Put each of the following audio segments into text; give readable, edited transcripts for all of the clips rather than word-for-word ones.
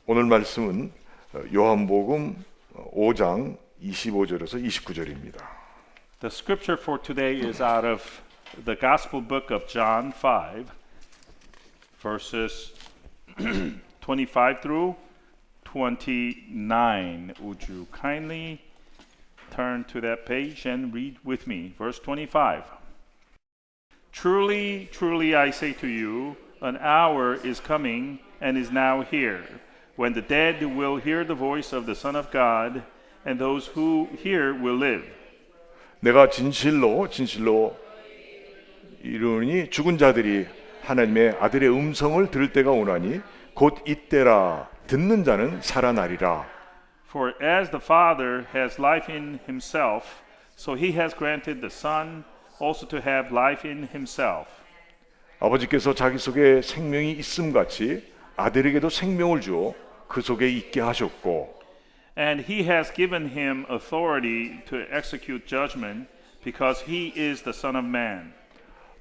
오늘 말씀은 요한복음 5장 25절에서 29절입니다. The scripture for today is out of the Gospel book of John 5, verses 25 through 29. Would you kindly turn to that page and read with me? Verse 25. Truly, truly I say to you, an hour is coming and is now here, when the dead will hear the voice of the Son of God, and those who hear will live. 내가 진실로 이르노니 죽은 자들이 하나님의 아들의 음성을 들을 때가 오나니 곧 이때라. 듣는 자는 살아나리라. For as the Father has life in himself, so he has granted the Son also to have life in himself. 아버지께서 자기 속에 생명이 있음 같이 아들에게도 생명을 주어 그 속에 있게 하셨고, And he has given him authority to execute judgment, because he is the Son of Man.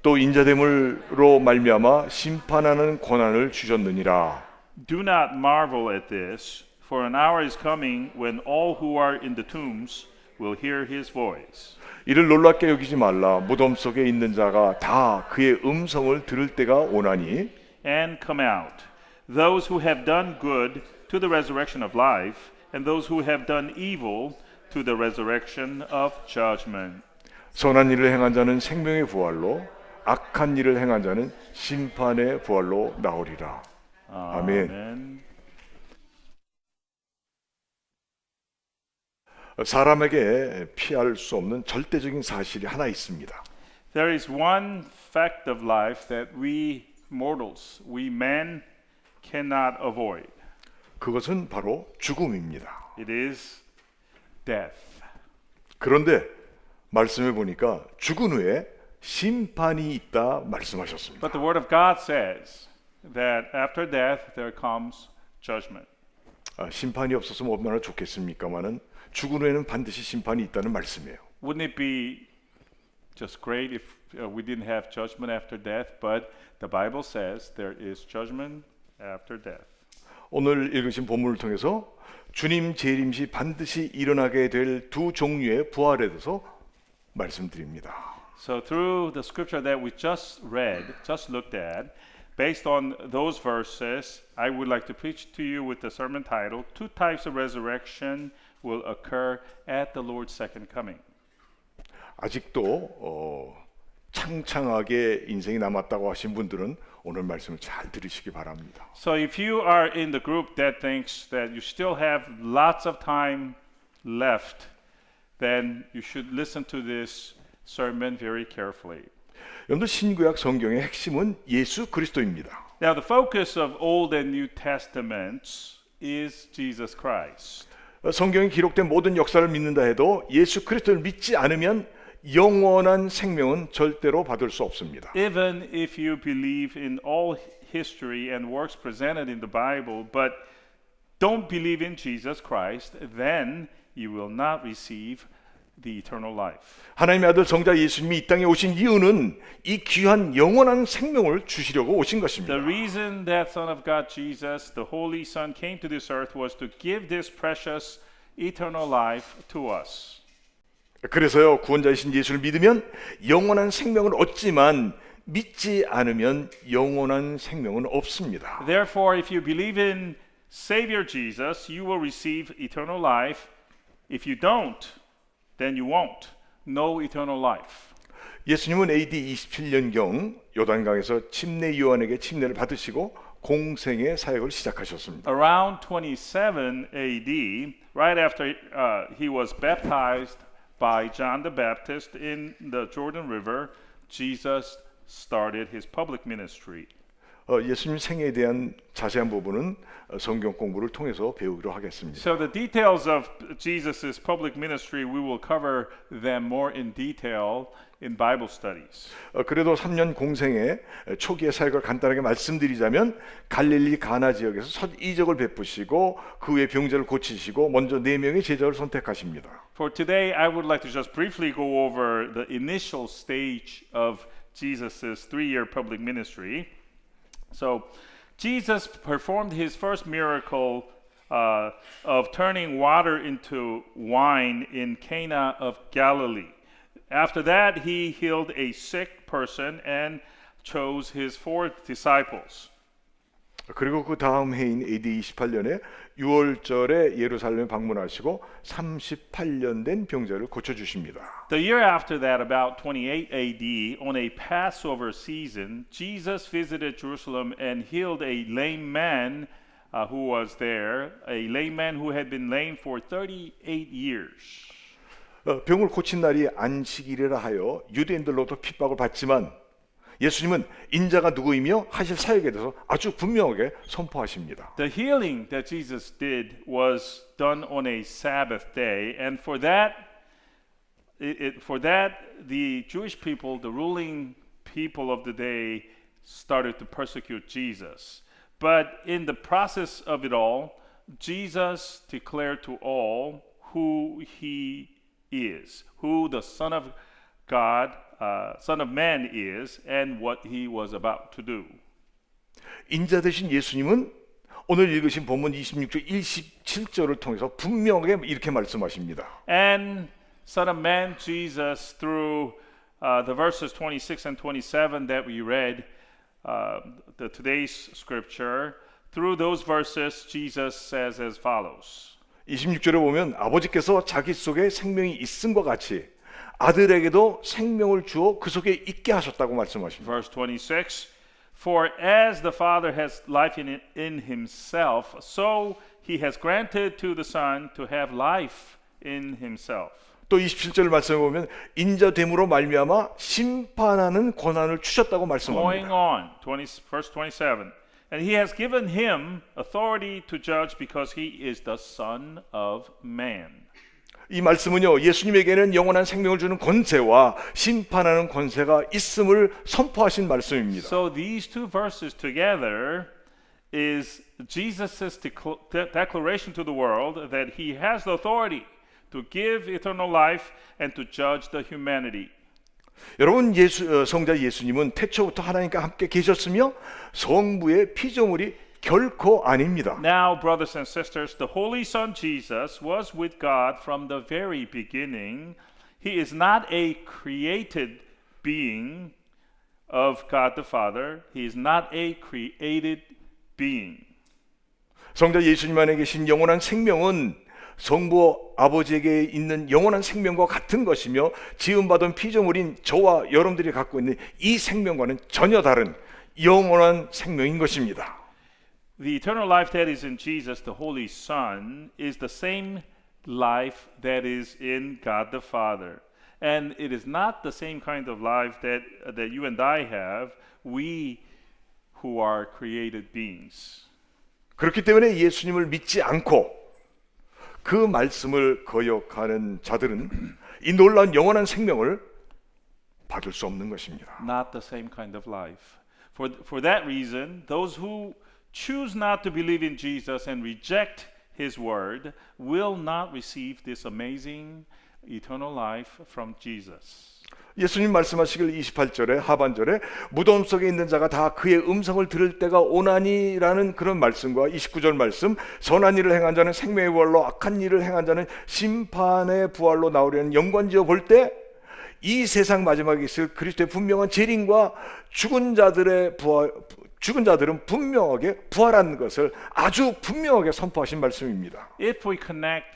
또 인자됨으로 말미암아 심판하는 권한을 주셨느니라. Do not marvel at this, for an hour is coming when all who are in the tombs will hear his voice. 이를 놀랍게 여기지 말라. 무덤 속에 있는 자가 다 그의 음성을 들을 때가 오나니 And come out, those who have done good to the resurrection of life, and those who have done evil to the resurrection of judgment. 선한 일을 행한 자는 생명의 부활로, 악한 일을 행한 자는 심판의 부활로 나오리라. 아멘. Amen. 사람에게 피할 수 없는 절대적인 사실이 하나 있습니다. There is one fact of life that we mortals, we men, cannot avoid. 그것은 바로 죽음입니다. It is death. 그런데 말씀해 보니까 죽은 후에 심판이 있다 말씀하셨습니다. But the Word of God says that after death there comes judgment. 심판이 없었으면 얼마나 좋겠습니까마는 죽은 후에는 반드시 심판이 있다는 말씀이에요. Wouldn't it be just great if we didn't have judgment after death? But the Bible says there is judgment after death. 오늘 읽으신 본문을 통해서 주님 재림 시 반드시 일어나게 될 두 종류의 부활에 대해서 말씀드립니다. So through the scripture that we just read, just looked at, based on those verses, I would like to preach to you with the sermon title, Two Types of Resurrection Will Occur at the Lord's Second Coming. 아직도 창창하게 인생이 남았다고 하신 분들은 오늘 말씀을 잘 들으시기 바랍니다. So if you are in the group that thinks that you still have lots of time left, then you should listen to this sermon very carefully. 여러분들 신구약 성경의 핵심은 예수 그리스도입니다. Now the focus of Old and New Testaments is Jesus Christ. 성경에 기록된 모든 역사를 믿는다 해도 예수 그리스도를 믿지 않으면 영원한 생명은 절대로 받을 수 없습니다. Even if you believe in all history and works presented in the Bible, but don't believe in Jesus Christ, then you will not receive the eternal life. 하나님의 아들 성자 예수님이 이 땅에 오신 이유는 이 귀한 영원한 생명을 주시려고 오신 것입니다. The reason that Son of God Jesus, the Holy Son, came to this earth was to give this precious eternal life to us. 그래서요, 구원자이신 예수를 믿으면 영원한 생명을 얻지만 믿지 않으면 영원한 생명은 없습니다. Therefore, if you believe in Savior Jesus, you will receive eternal life. If you don't, then you won't. No eternal life. 예수님은 AD 27년경 요단강에서 침례 요한에게 침례를 받으시고 공생의 사역을 시작하셨습니다. Around 27 AD, right after he was baptized by John the Baptist in the Jordan River, Jesus started his public ministry. 예수님 생애에 대한 자세한 부분은 성경 공부를 통해서 배우기로 하겠습니다. So the details of Jesus's public ministry, we will cover them more in detail in Bible studies. 그래도 3년 공생의 초기의 사역을 간단하게 말씀드리자면 갈릴리 가나 지역에서 첫 이적을 베푸시고 그 후에 병자를 고치시고 먼저 4명의 제자를 선택하십니다. For today, I would like to just briefly go over the initial stage of Jesus's 3-year public ministry. So Jesus performed his first miracle of turning water into wine in Cana of Galilee. After that, he healed a sick person and chose his 4 disciples. 그리고 그 다음 해인 AD 28년에 6월절에 예루살렘에 방문하시고 38년 된 병자를 고쳐주십니다. The year after that, about 28 AD, on a Passover season, Jesus visited Jerusalem and healed a lame man who was there, a lame man who had been lame for 38 years. 병을 고친 날이 안식일이라 하여 유대인들로부터 핍박을 받지만 예수님은 인자가 누구이며 하실 사역에 대해서 아주 분명하게 선포하십니다. The healing that Jesus did was done on a Sabbath day, and for that, the Jewish people, the ruling people of the day, started to persecute Jesus. But in the process of it all, Jesus declared to all who he is, who the Son of God, Son of Man is, and what he was about to do. 인자 되신 예수님은 오늘 읽으신 본문 26절 27절을 통해서 분명하게 이렇게 말씀하십니다. And Son of Man, Jesus, through the verses 26 and 27 that we read, today's scripture, through those verses, Jesus says as follows. 26절에 보면 아버지께서 자기 속에 생명이 있음과 같이 아들에게도 생명을 주어 그 속에 있게 하셨다고 말씀하십니다. Verse 26, For as the Father has life in himself, so he has granted to the Son to have life in himself. 또 27절 말씀에 보면 인자됨으로 말미암아 심판하는 권한을 주셨다고 Going 말씀합니다. on, verse 27, And he has given him authority to judge because he is the Son of Man. 이 말씀은요, 예수님에게는 영원한 생명을 주는 권세와 심판하는 권세가 있음을 선포하신 말씀입니다. So these two verses together is Jesus' declaration to the world that he has the authority to give eternal life and to judge the humanity. 여러분, 성자 예수님은 태초부터 하나님과 함께 계셨으며 성부의 피조물이 결코 아닙니다. Now, brothers and sisters, the Holy Son Jesus was with God from the very beginning. He is not a created being of God the Father. He is not a created being. 성자 예수님 안에 계신 영원한 생명은 성부 아버지에게 있는 영원한 생명과 같은 것이며 지음받은 피조물인 저와 여러분들이 갖고 있는 이 생명과는 전혀 다른 영원한 생명인 것입니다. The eternal life that is in Jesus, the Holy Son, is the same life that is in God the Father. And it is not the same kind of life that you and I have, we who are created beings. 그렇기 때문에 예수님을 믿지 않고 그 말씀을 거역하는 자들은 이 놀라운 영원한 생명을 받을 수 없는 것입니다. Not the same kind of life. For that reason, those who choose not to believe in Jesus and reject his word will not receive this amazing eternal life from Jesus. 예수님 말씀하시길 28절에 하반절에 무덤 속에 있는 자가 다 그의 음성을 들을 때가 오나니라는 그런 말씀과 29절 말씀 선한 일을 행한 자는 생명의 부활로 악한 일을 행한 자는 심판의 부활로 나오려는 연관지어 볼 때 이 세상 마지막에 있을 그리스도의 분명한 재림과 죽은 자들은 분명하게 부활한 것을 아주 분명하게 선포하신 말씀입니다. If we connect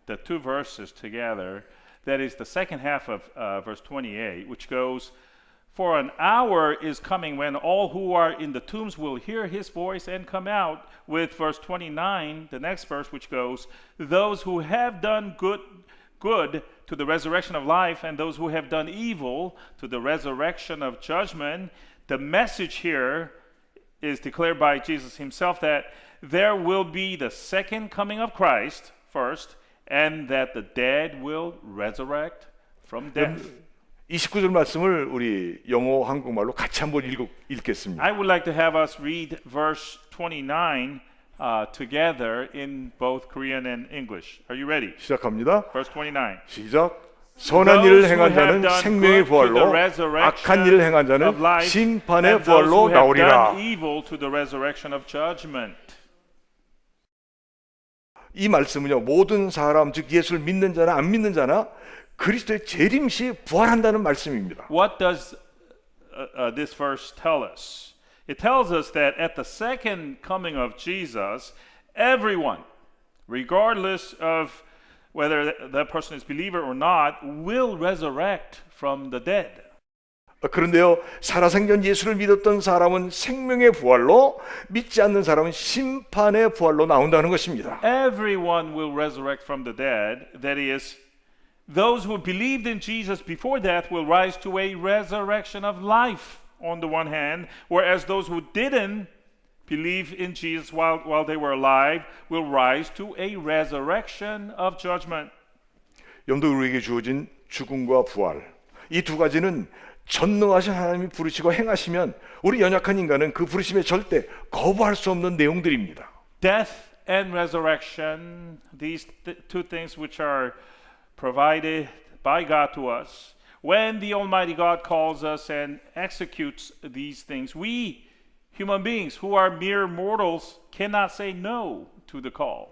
the two verses together, that is the second half of verse 28, which goes, For an hour is coming when all who are in the tombs will hear his voice and come out, with verse 29, the next verse, which goes, Those who have done good to the resurrection of life, and those who have done evil to the resurrection of judgment. The message here is declared by Jesus himself that there will be the second coming of Christ first, and that the dead will resurrect from death. 29절 말씀을 우리 영어 한국말로 같이 한번 읽겠습니다. I would like to have us read verse 29 together in both Korean and English. Are you ready? 시작합니다. Verse 29. 시작. 선한 일을 Those who 행한 have 자는 done 생명의 good to the 부활로 resurrection 악한 일을 행한 자는 of life, 심판의 and those 부활로 who have 나오리라. done evil to the resurrection of judgment. 이 말씀은요, 모든 사람, 즉 예수를 믿는 자나 안 믿는 자나 그리스도의 재림 시 부활한다는 말씀입니다. What does this verse tell us? It tells us that at the second coming of Jesus, everyone, regardless of whether that person is believer or not, will resurrect from the dead. 그런데요, 살아생전 예수를 믿었던 사람은 생명의 부활로, 믿지 않는 사람은 심판의 부활로 나온다는 것입니다. Everyone will resurrect from the dead. That is, those who believed in Jesus before death will rise to a resurrection of life on the one hand, whereas those who didn't believe in Jesus while they were alive will rise to a resurrection of judgment. 영도 우리에게 주어진 죽음과 부활, 이 두 가지는 전능하신 하나님이 부르시고 행하시면 우리 연약한 인간은 그 부르심에 절대 거부할 수 없는 내용들입니다. Death and resurrection, these two things which are provided by God to us. When the Almighty God calls us and executes these things, we human beings who are mere mortals cannot say no to the call.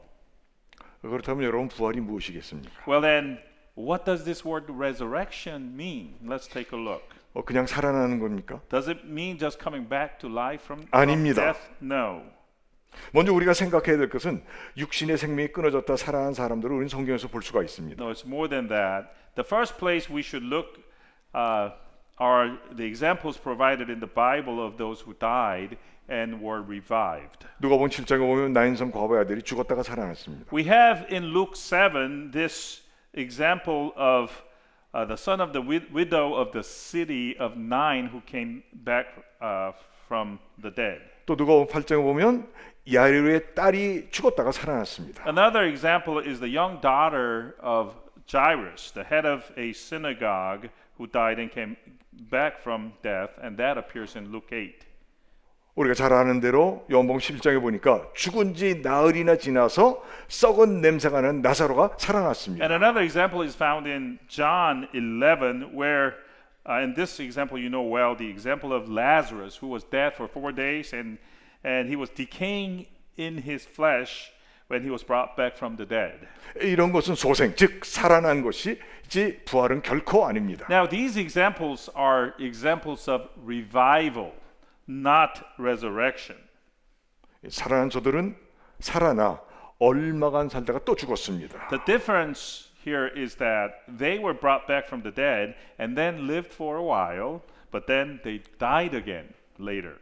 그렇다면 여러분, 부활이 무엇이겠습니까? Well then, what does this word resurrection mean? Let's take a look. 그냥 살아나는 겁니까? Does it mean just coming back to life from 아닙니다. death? No. 먼저 우리가 생각해야 될 것은 육신의 생명이 끊어졌다 살아난 사람들을 우리는 성경에서 볼 수가 있습니다. No, it's more than that. The first place we should look are the examples provided in the Bible of those who died and were revived. 누가복음 7장에 보면 나인성 과부의 아들이 죽었다가 살아났습니다. We have in Luke 7 this example of the son of the widow of the city of Nain who came back from the dead. 또 누가복음 8장에 보면 야이로의 딸이 죽었다가 살아났습니다. Another example is the young daughter of Jairus, the head of a synagogue, who died and came back from death, and that appears in Luke 8. 우리가 잘 아는 대로 요한복음 11장에 보니까 죽은 지 나흘이나 지나서 썩은 냄새가 나는 나사로가 살아났습니다. And another example is found in John 11, where in this example you know well, the example of Lazarus, who was dead for 4 days and he was decaying in his flesh when he was brought back from the dead. 이런 것은 소생, 즉 살아난 것이지 부활은 결코 아닙니다. Now these examples are examples of revival, not resurrection. 살아난 저들은 살아나 얼마간 살다가 또 죽었습니다. The difference here is that they were brought back from the dead and then lived for a while, but then they died again later.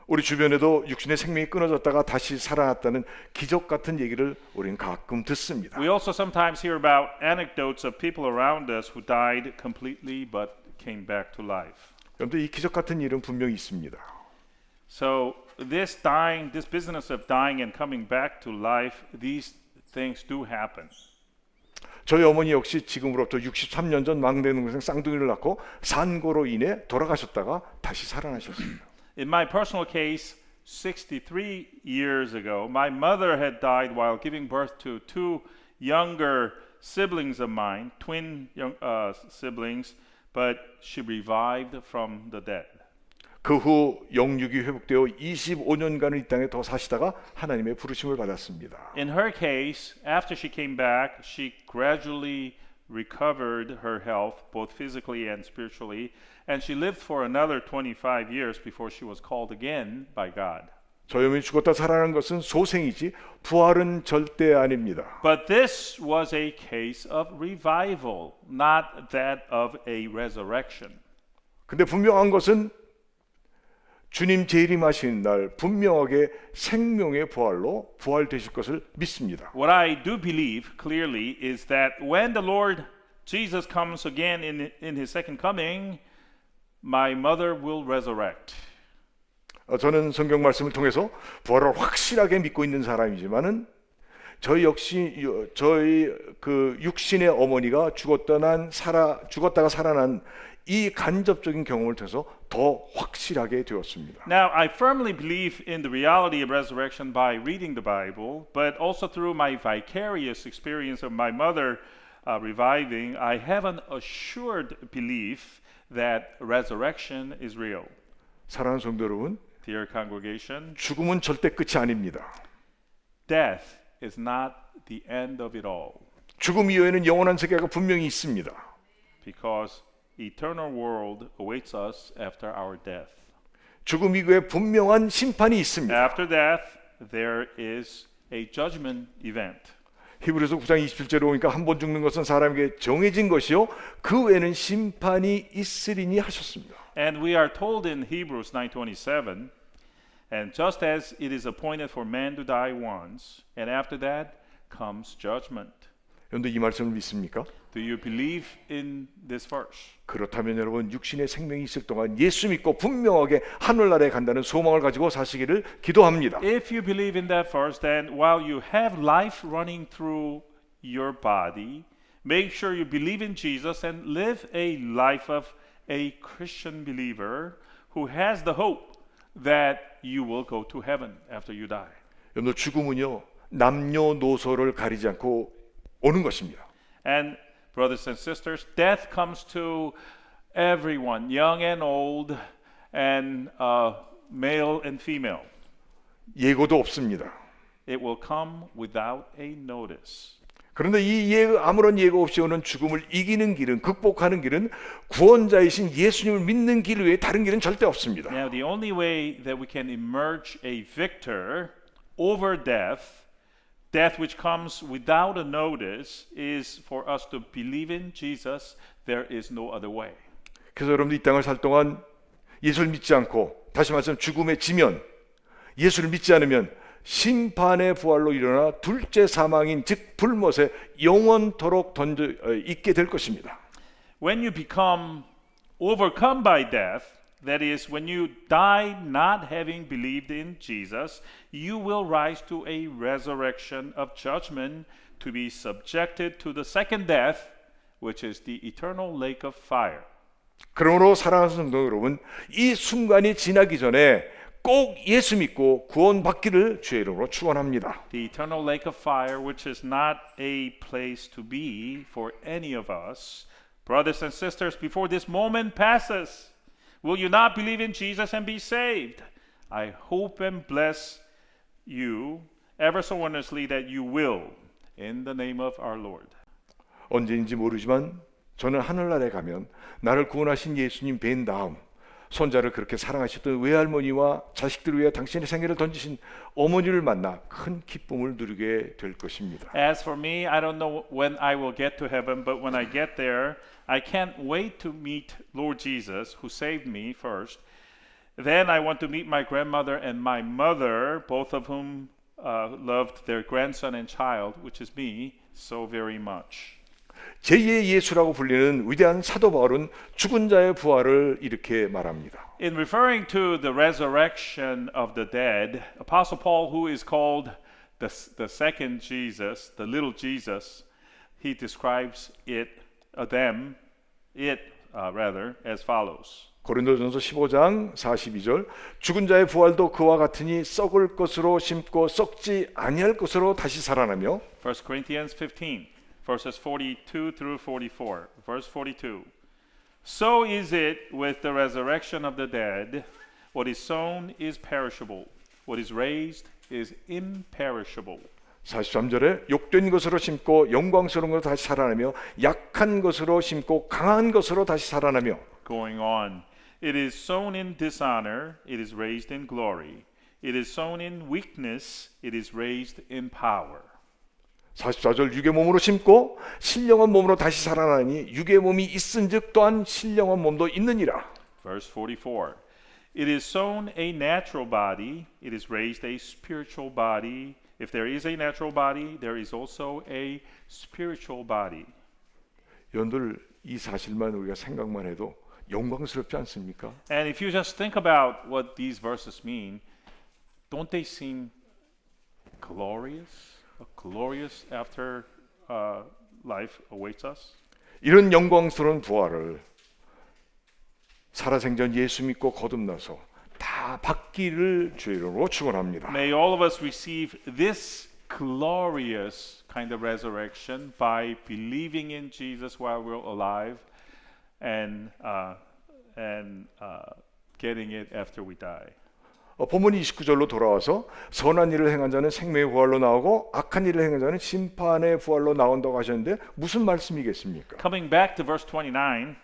우리 주변에도 육신의 생명이 끊어졌다가 다시 살아났다는 기적 같은 얘기를 우리는 가끔 듣습니다. We also sometimes hear about anecdotes of people around us who died completely but came back to life. 그런데 이 기적 같은 일은 분명히 있습니다. So this dying, this business of dying and coming back to life, these things do happen. 저희 어머니 역시 지금으로부터 63년 전 막내 동생 쌍둥이를 낳고 산고로 인해 돌아가셨다가 다시 살아나셨습니다. In my personal case, 63 years ago, my mother had died while giving birth to two younger siblings of mine, twin siblings, but she revived from the dead. 그 후 영육이 회복되어 25년간을 이 땅에 더 사시다가 하나님의 부르심을 받았습니다. In her case, after she came back, she gradually recovered her health, both physically and spiritually, and she lived for another 25 years before she was called again by God. 저희 어머니 죽었다 살아난 것은 소생이지 부활은 절대 아닙니다. But this was a case of revival, not that of a resurrection. 근데 분명한 것은 주님 재림하신 날 분명하게 생명의 부활로 부활되실 것을 믿습니다. What I do believe clearly is that when the Lord Jesus comes again in his second coming, my mother will resurrect. 저는 성경 말씀을 통해서 부활을 확실하게 믿고 있는 사람이지만은 저희 역시 저희 그 육신의 어머니가 죽었다가 살아난 이 간접적인 경험을 통해서 더 확실하게 되었습니다. Now, I firmly believe in the reality of resurrection by reading the Bible, but also through my vicarious experience of my mother reviving, I have an assured belief that resurrection is real. 사랑하는 성도 여러분, Dear congregation, 죽음은 절대 끝이 아닙니다. death is not the end of it all, 죽음 이후에는 영원한 세계가 분명히 있습니다. because eternal world awaits us after our death. 죽음 이후에 분명한 심판이 있습니다. After death, there is a judgment event. 히브리서 9장 27절에 보니까 한 번 죽는 것은 사람에게 정해진 것이요 그 외에는 심판이 있으리니 하셨습니다. And we are told in Hebrews 9:27, and just as it is appointed for man to die once, and after that comes judgment. 여러분들 이 말씀을 믿습니까? Do you believe in this verse? 그렇다면 여러분 육신의 생명이 있을 동안 예수 믿고 분명하게 하늘나라에 간다는 소망을 가지고 사시기를 기도합니다. If you believe in that verse, then while you have life running through your body, make sure you believe in Jesus and live a life of a Christian believer who has the hope that you will go to heaven after you die. 여러분들 죽음은요 남녀노소를 가리지 않고 오는 것입니다. And brothers and sisters, death comes to everyone, young and old, and male and female. 예고도 없습니다. It will come without a notice. 그런데 아무런 예고 없이 오는 죽음을 이기는 길은 극복하는 길은 구원자이신 예수님을 믿는 길 외에 다른 길은 절대 없습니다. Now, the only way that we can emerge a victor over death, death which comes without a notice, is for us to believe in Jesus. There is no other way. 그래서 여러분들 이 땅을 살 동안 예수를 믿지 않고 다시 말씀 죽음에 지면 예수를 믿지 않으면 심판의 부활로 일어나 둘째 사망인 즉 불못에 영원토록 있게 될 것입니다. When you become overcome by death, that is, when you die not having believed in Jesus, you will rise to a resurrection of judgment to be subjected to the second death, which is the eternal lake of fire. 그러므로 사랑하는 성도 여러분, 이 순간이 지나기 전에 꼭 예수 믿고 구원받기를 주의 이름으로 축원합니다. The eternal lake of fire, which is not a place to be for any of us. Brothers and sisters, before this moment passes, will you not believe in Jesus and be saved? I hope and bless you ever so earnestly that you will, in the name of our Lord. 언제인지 모르지만 저는 하늘나라에 가면 나를 구원하신 예수님 뵌 다음 손자를 그렇게 사랑하셨던 외할머니와 자식들을 위해 당신의 생애를 던지신 어머니를 만나 큰 기쁨을 누리게 될 것입니다. As for me, I don't know when I will get to heaven, but when I get there, I can't wait to meet Lord Jesus, who saved me first. Then I want to meet my grandmother and my mother, both of whom loved their grandson and child, which is me, so very much. 제2의 예수라고 불리는 위대한 사도 바울은 죽은 자의 부활을 이렇게 말합니다. In referring to the resurrection of the dead, Apostle Paul, who is called the second Jesus, the little Jesus, he describes them as follows. 고린도전서 15장 42절 죽은 자의 부활도 그와 같으니 썩을 것으로 심고 썩지 아니할 것으로 다시 살아나며 1 Corinthians 15 verses 42 through 44. Verse 42. So is it with the resurrection of the dead. What is sown is perishable. What is raised is imperishable. 43절에 욕된 것으로 심고 영광스러운 것으로 다시 살아나며 약한 것으로 심고 강한 것으로 다시 살아나며 Going on. It is sown in dishonor. It is raised in glory. It is sown in weakness. It is raised in power. 44절 육의 몸으로 심고 신령한 몸으로 다시 살아나니 육의 몸이 있은즉 또한 신령한 몸도 있느니라. Verse 44. It is sown a natural body, it is raised a spiritual body. If there is a natural body, there is also a spiritual body. 여러분들 이 사실만 우리가 생각만 해도 영광스럽지 않습니까? And if you just think about what these verses mean, don't they seem glorious? A glorious after life awaits us. 이런 영광스러운 부활을 살아생전 예수 믿고 거듭나서 다 받기를 주의 이름으로 축원합니다. May all of us receive this glorious kind of resurrection by believing in Jesus while we're alive and getting it after we die. 본문 29절로 돌아와서 선한 일을 행한 자는 생명의 부활로 나오고 악한 일을 행한 자는 심판의 부활로 나온다고 하셨는데 무슨 말씀이겠습니까? Coming back to verse 29,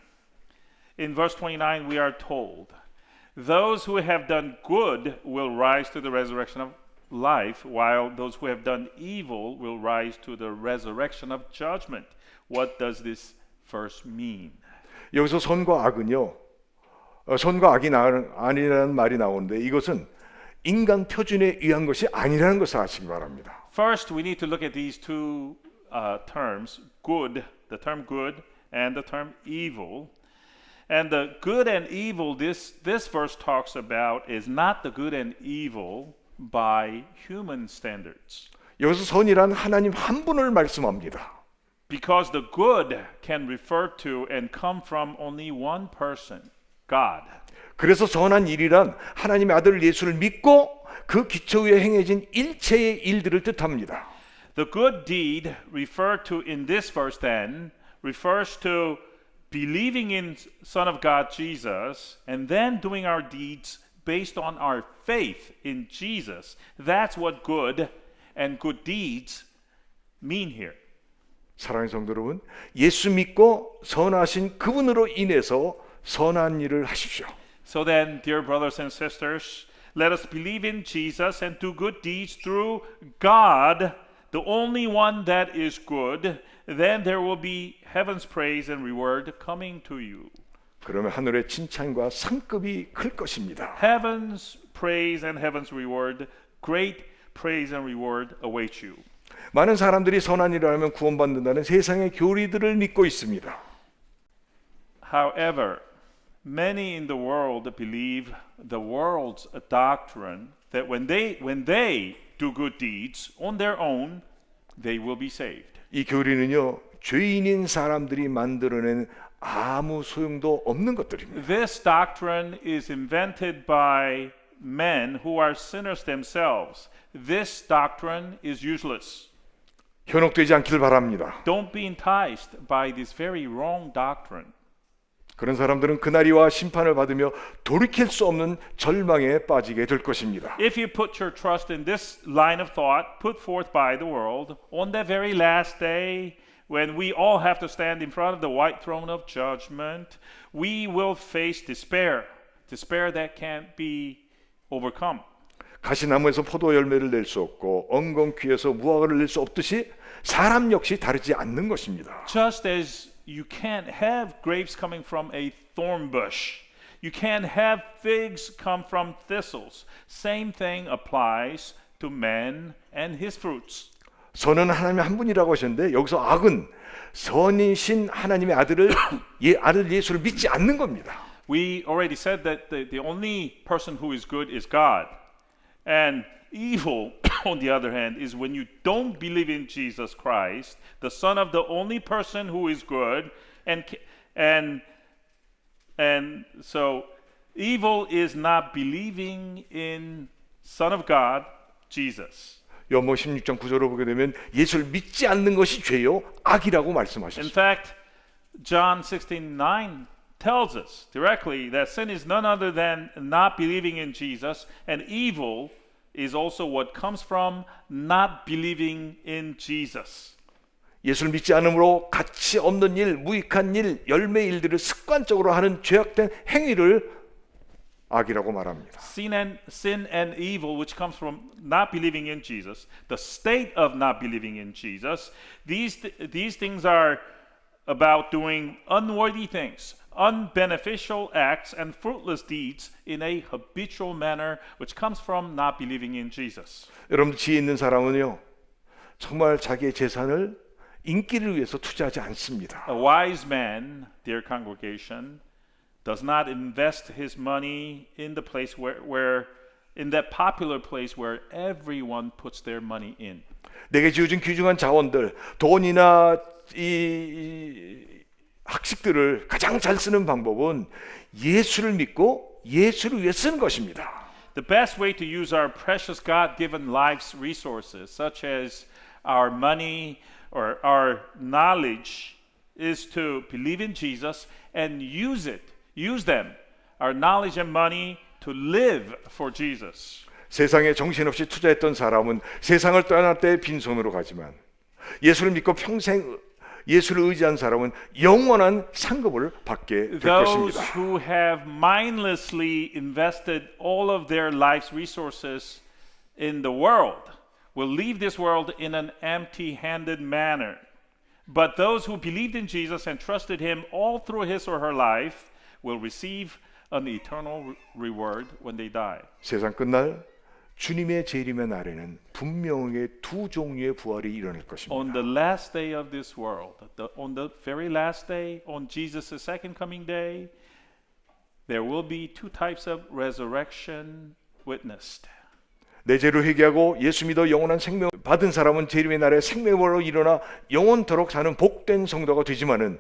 in verse 29 we are told, those who have done good will rise to the resurrection of life, while those who have done evil will rise to the resurrection of judgment. What does this verse mean? 여기서 선과 악은요, 선과 악이 아니라는 말이 나오는데 이것은 인간 표준에 의한 것이 아니라는 것을 아시기 바랍니다. First, we need to look at these two terms, good, the term good, and the term evil. And the good and evil this verse talks about is not the good and evil by human standards. 여기서 선이란 하나님 한 분을 말씀합니다. Because the good can refer to and come from only one person, God. 그래서 선한 일이란 하나님의 아들 예수를 믿고 그 기초 위에 행해진 일체의 일들을 뜻합니다. The good deed referred to in this verse then refers to believing in Son of God Jesus and then doing our deeds based on our faith in Jesus. That's what good and good deeds mean here. 사랑하는 성도 여러분, 예수 믿고 선하신 그분으로 인해서 선한 일을 하십시오. So then, dear brothers and sisters, let us believe in Jesus and do good deeds through God, the only one that is good. Then there will be heaven's praise and reward coming to you. 그러면 하늘의 칭찬과 상급이 클 것입니다. Heaven's praise and heaven's reward, great praise and reward await you. 많은 사람들이 선한 일을 하면 구원받는다는 세상의 교리들을 믿고 있습니다. However, many in the world believe the world's doctrine that when they do good deeds on their own, they will be saved. 이 교리는요, 죄인인 사람들이 만들어낸 아무 소용도 없는 것들입니다. This doctrine is invented by men who are sinners themselves. This doctrine is useless. 현혹되지 않길 바랍니다. Don't be enticed by this very wrong doctrine. 그런 사람들은 그날이와 심판을 받으며 돌이킬 수 없는 절망에 빠지게 될 것입니다. If you put your trust in this line of thought put forth by the world, on that very last day, when we all have to stand in front of the white throne of judgment, we will face despair that can't be overcome. 가시나무에서 포도 열매를 낼 수 없고 엉겅퀴에서 무화과를 낼 수 없듯이 사람 역시 다르지 않는 것입니다. Just as you can't have grapes coming from a thorn bush, you can't have figs come from thistles. Same thing applies to man and his fruits. 선은 하나님의 한 분이라고 하셨는데 여기서 악은 선이신 하나님의 아들 예수를 믿지 않는 겁니다. We already said that the only person who is good is God. And evil, on the other hand, is when you don't believe in Jesus Christ, the Son of the only person who is good, and so evil is not believing in Son of God, Jesus. 요한복음 16장 9절을 보게 되면 예수를 믿지 않는 것이 죄요 악이라고 In 말씀하셨습니다. fact, John 16:9 tells us directly that sin is none other than not believing in Jesus, and evil is also what comes from not believing in Jesus. 예수를 믿지 않음으로 가치 없는 일, 무익한 일, 열매 일들을 습관적으로 하는 죄악된 행위를 악이라고 말합니다. Sin and evil, which comes from not believing in Jesus, the state of not believing in Jesus, these things are about doing unworthy things, unbeneficial acts, and fruitless deeds in a habitual manner, which comes from not believing in Jesus. 여러분 지혜 있는 사람은요 정말 자기의 재산을 인기를 위해서 투자하지 않습니다. A wise man, dear congregation, does not invest his money in the place where in that popular place where everyone puts their money in. 내게 주어진 귀중한 자원들, 돈이나 이 학식들을 가장 잘 쓰는 방법은 예수를 믿고 예수를 위해 쓰는 것입니다. The best way to use our precious God-given life's resources, such as our money or our knowledge, is to believe in Jesus and use them, our knowledge and money, to live for Jesus. 세상에 정신없이 투자했던 사람은 세상을 떠날 때 빈손으로 가지만 예수를 믿고 평생 예수를 의지한 사람은 영원한 상급을 받게 될 Those 것입니다. who have mindlessly invested all of their life's resources in the world will leave this world in an empty-handed manner. But those who believed in Jesus and trusted him all through his or her life will receive an eternal reward when they die. 세상 끝날 주님의 재림의 날에는 분명하게 두 종류의 부활이 일어날 On 것입니다. the last day of this world, on the very last day, on Jesus' second coming day, there will be two types of resurrection witnessed. 내 죄로 회개하고 예수 믿어 영원한 생명 받은 사람은 재림의 날에 생명으로 일어나 영원토록 사는 복된 성도가 되지만은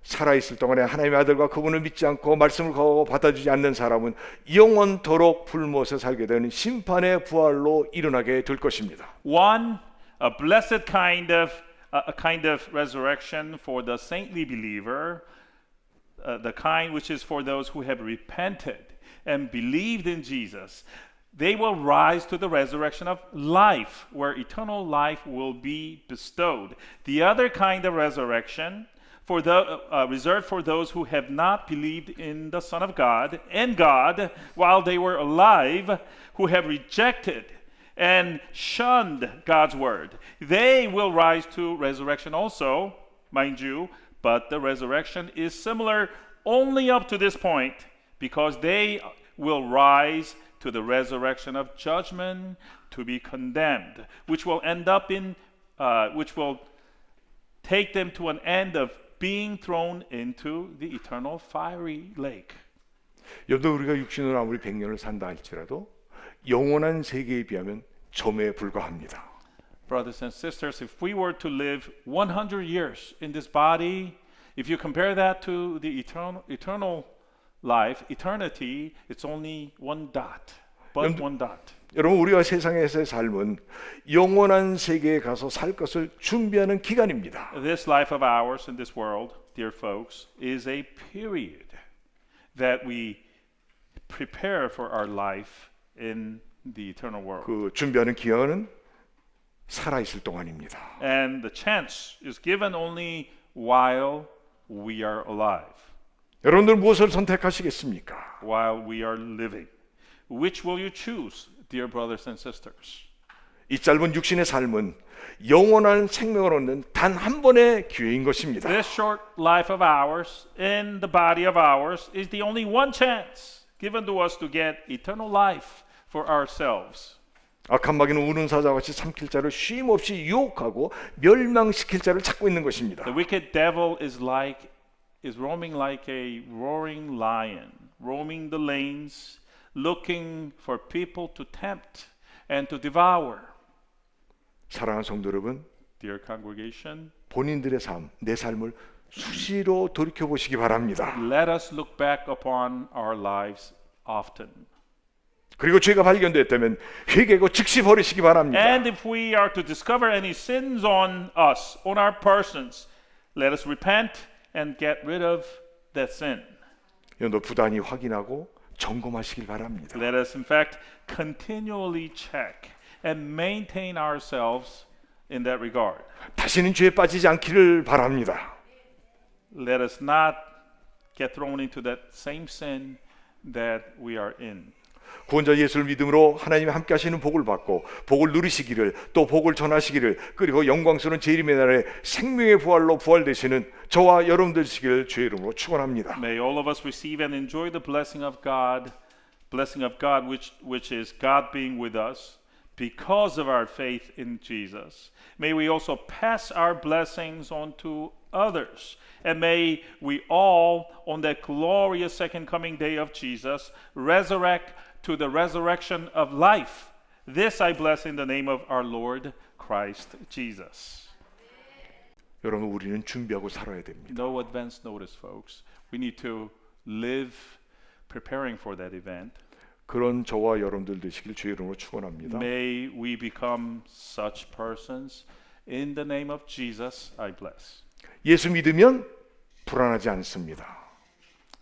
살아있을 동안에 하나님의 아들과 그분을 믿지 않고 말씀을 거하고 받아주지 않는 사람은 영원토록 불못에 살게 되는 심판의 부활로 일어나게 될 것입니다. One, a blessed kind of resurrection for the saintly believer, the kind which is for those who have repented and believed in Jesus. They will rise to the resurrection of life, where eternal life will be bestowed. The other kind of resurrection, reserved for those who have not believed in the Son of God and God while they were alive, who have rejected and shunned God's word. They will rise to resurrection also, mind you, but the resurrection is similar only up to this point, because they will rise to the resurrection of judgment, to be condemned, which will take them to an end of being thrown into the eternal fiery lake. 여러분, 우리가 육신으로 아무리 100년을 산다 할지라도 영원한 세계에 비하면 점에 불과합니다. Brothers and sisters, if we were to live 100 years in this body, if you compare that to the eternal life, eternity, it's only one dot, but one dot. 여러분, 우리가 세상에서의 삶은 영원한 세계에 가서 살 것을 준비하는 기간입니다. This life of ours in this world, dear folks, is a period that we prepare for our life in the eternal world. 그 준비하는 기간은 살아 있을 동안입니다. And the chance is given only while we are alive, 여러분들 무엇을 선택하시겠습니까? while we are living. Which will you choose, dear brothers and sisters? 이 짧은 육신의 삶은 영원한 생명을 얻는 단 한 번의 기회인 것입니다. This short life of ours in the body of ours is the only one chance given to us to get eternal life for ourselves. 악한 마귀는 우는 사자와 같이 삼킬 자를 쉼 없이 유혹하고 멸망시킬 자를 찾고 있는 것입니다. The wicked devil is roaming like a roaring lion, roaming the lanes, looking for people to tempt and to devour. 사랑하는 성도 여러분, Dear congregation, 본인들의 삶, 내 삶을 수시로 돌이켜 보시기 바랍니다. let us look back upon our lives often. 그리고 죄가 발견됐다면 회개하고 즉시 버리시기 바랍니다. And if we are to discover any sins on us, on our persons, let us repent and get rid of that sin. 여러분도 부단히 확인하고 점검하시길 바랍니다. Let us in fact continually check and maintain ourselves in that regard. 다시는 죄에 빠지지 않기를 바랍니다. Let us not get thrown into that same sin that we are in. 구원자 예수를 믿음으로 하나님이 함께 하시는 복을 받고 복을 누리시기를, 또 복을 전하시기를, 그리고 영광스러운 재림의 날에 생명의 부활로 부활되시는 저와 여러분들 되시기를 주의 이름으로 축원합니다. May all of us receive and enjoy the blessing of God which is God being with us because of our faith in Jesus. May we also pass our blessings on to others. And may we all, on that glorious second coming day of Jesus, resurrect to the resurrection of life. This I bless in the name of our Lord Christ Jesus. 여러분, 우리는 준비하고 살아야 됩니다. No advance notice, folks. We need to live preparing for that event. 그런 저와 여러분들 되시길 주의 이름으로 축원합니다. May we become such persons. In the name of Jesus, I bless. 예수 믿으면 불안하지 않습니다.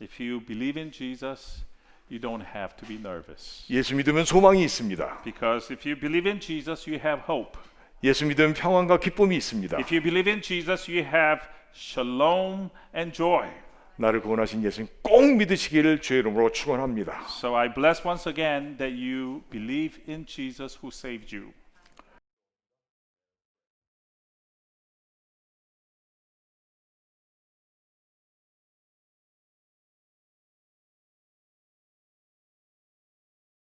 If you believe in Jesus, you don't have to be nervous. 예수 믿으면 소망이 있습니다. Because if you believe in Jesus, you have hope. 예수 믿으면 평안과 기쁨이 있습니다. If you believe in Jesus, you have shalom and joy. 나를 구원하신 예수님 꼭 믿으시기를 주의 이름으로 축원합니다. So I bless once again that you believe in Jesus who saved you.